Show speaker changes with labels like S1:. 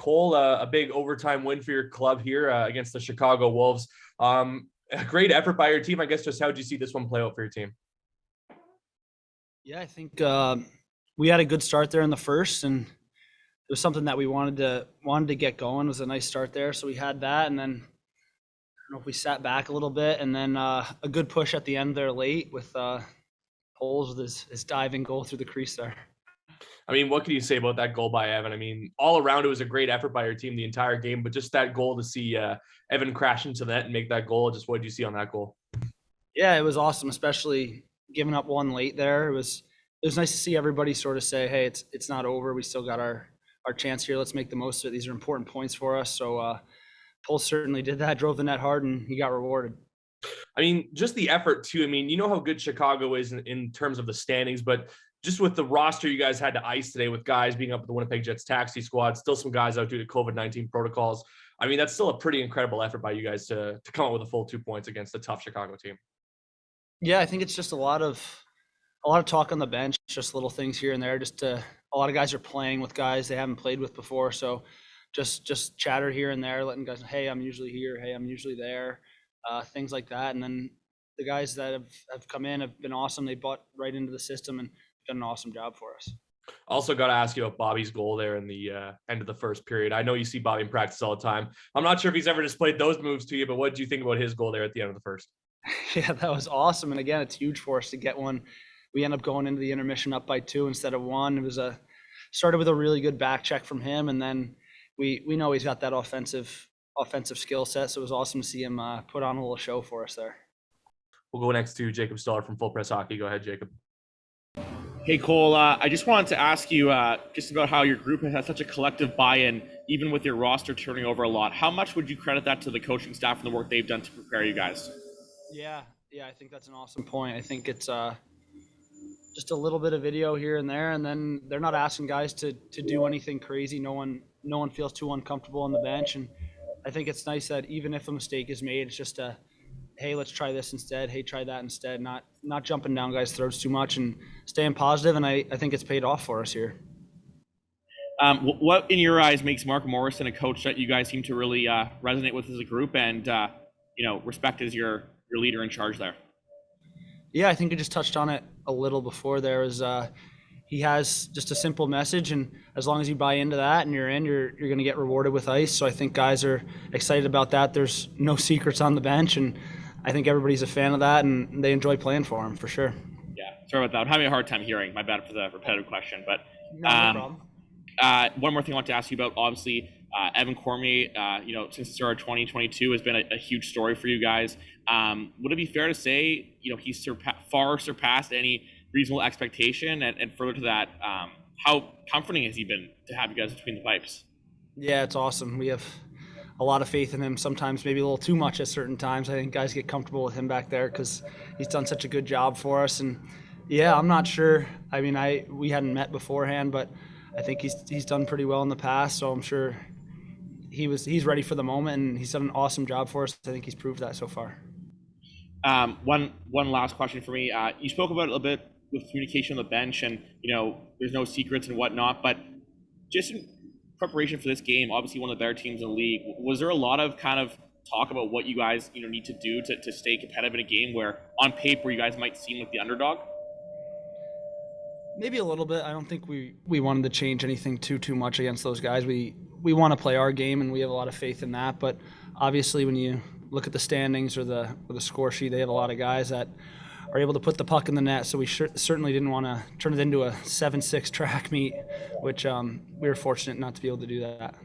S1: Cole, a big overtime win for your club here against the Chicago Wolves. A great effort by your team. I guess just how did you see this one play out for your team?
S2: Yeah, I think we had a good start there in the first, and it was something that we wanted to get going. It was a nice start there, so we had that, and then I don't know if we sat back a little bit, and then a good push at the end there late with Poles with his diving goal through the crease there.
S1: I mean, what can you say about that goal by Evan? I mean, all around it was a great effort by your team the entire game, but just that goal to see Evan crash into the net and make that goal. Just what did you see on that goal?
S2: Yeah, it was awesome, especially giving up one late there. It was nice to see everybody sort of say, "Hey, it's not over. We still got our chance here. Let's make the most of it. These are important points for us." So Paul certainly did that, drove the net hard, and he got rewarded.
S1: I mean, just the effort too. I mean, you know how good Chicago is in terms of the standings, but just with the roster you guys had to ice today with guys being up at the Winnipeg Jets taxi squad, still some guys out due to COVID-19 protocols. I mean, that's still a pretty incredible effort by you guys to come up with a full 2 points against a tough Chicago team.
S2: Yeah, I think it's just a lot of talk on the bench, just little things here and there. A lot of guys are playing with guys they haven't played with before, so just chatter here and there, letting guys, hey, I'm usually here, hey, I'm usually there, things like that. And then the guys that have come in have been awesome. They bought right into the system and done an awesome job for us.
S1: Also got to ask you about Bobby's goal there in the end of the first period. I know you see Bobby in practice all the time. I'm not sure if he's ever displayed those moves to you, but what did you think about his goal there at the end of the first?
S2: Yeah, that was awesome. And again, it's huge for us to get one. We end up going into the intermission up by 2 instead of 1. It was started with a really good back check from him, and then we know he's got that offensive skill set. So it was awesome to see him put on a little show for us there.
S1: We'll go next to Jacob Stoller from Full Press Hockey. Go ahead, Jacob.
S3: Hey, Cole, I just wanted to ask you just about how your group has had such a collective buy-in, even with your roster turning over a lot. How much would you credit that to the coaching staff and the work they've done to prepare you guys?
S2: Yeah, I think that's an awesome point. I think it's just a little bit of video here and there, and then they're not asking guys to do anything crazy. No one feels too uncomfortable on the bench, and I think it's nice that even if a mistake is made, it's just hey, let's try this instead. Hey, try that instead. Not jumping down guys' throats too much and staying positive. And I think it's paid off for us here.
S3: What in your eyes makes Mark Morrison a coach that you guys seem to really resonate with as a group and respect as your leader in charge there?
S2: Yeah, I think I just touched on it a little before. There is he has just a simple message, and as long as you buy into that and you're going to get rewarded with ice. So I think guys are excited about that. There's no secrets on the bench, and I think everybody's a fan of that, and they enjoy playing for him for sure.
S3: Yeah, sorry about that. I'm having a hard time hearing. My bad for the repetitive question, but
S2: no problem.
S3: One more thing I want to ask you about, obviously, Evan Cormier, since the start of 2022 has been a huge story for you guys. Would it be fair to say, he's far surpassed any reasonable expectation? And further to that, how comforting has he been to have you guys between the pipes?
S2: Yeah, it's awesome. We have a lot of faith in him, sometimes maybe a little too much at certain times. I think guys get comfortable with him back there because he's done such a good job for us. And yeah, I'm not sure. I mean, we hadn't met beforehand, but I think he's done pretty well in the past, so I'm sure he's ready for the moment, and he's done an awesome job for us. I think he's proved that so far.
S3: One last question for me. You spoke about it a little bit with communication on the bench, and there's no secrets and whatnot, but just in preparation for this game, obviously one of the better teams in the league, was there a lot of kind of talk about what you guys need to do to stay competitive in a game where on paper you guys might seem like the underdog?
S2: Maybe a little bit. I don't think we wanted to change anything too much against those guys. We want to play our game, and we have a lot of faith in that. But obviously, when you look at the standings or the score sheet, they have a lot of guys that are able to put the puck in the net. So we certainly didn't want to turn it into a 7-6 track meet, which we were fortunate not to be able to do that.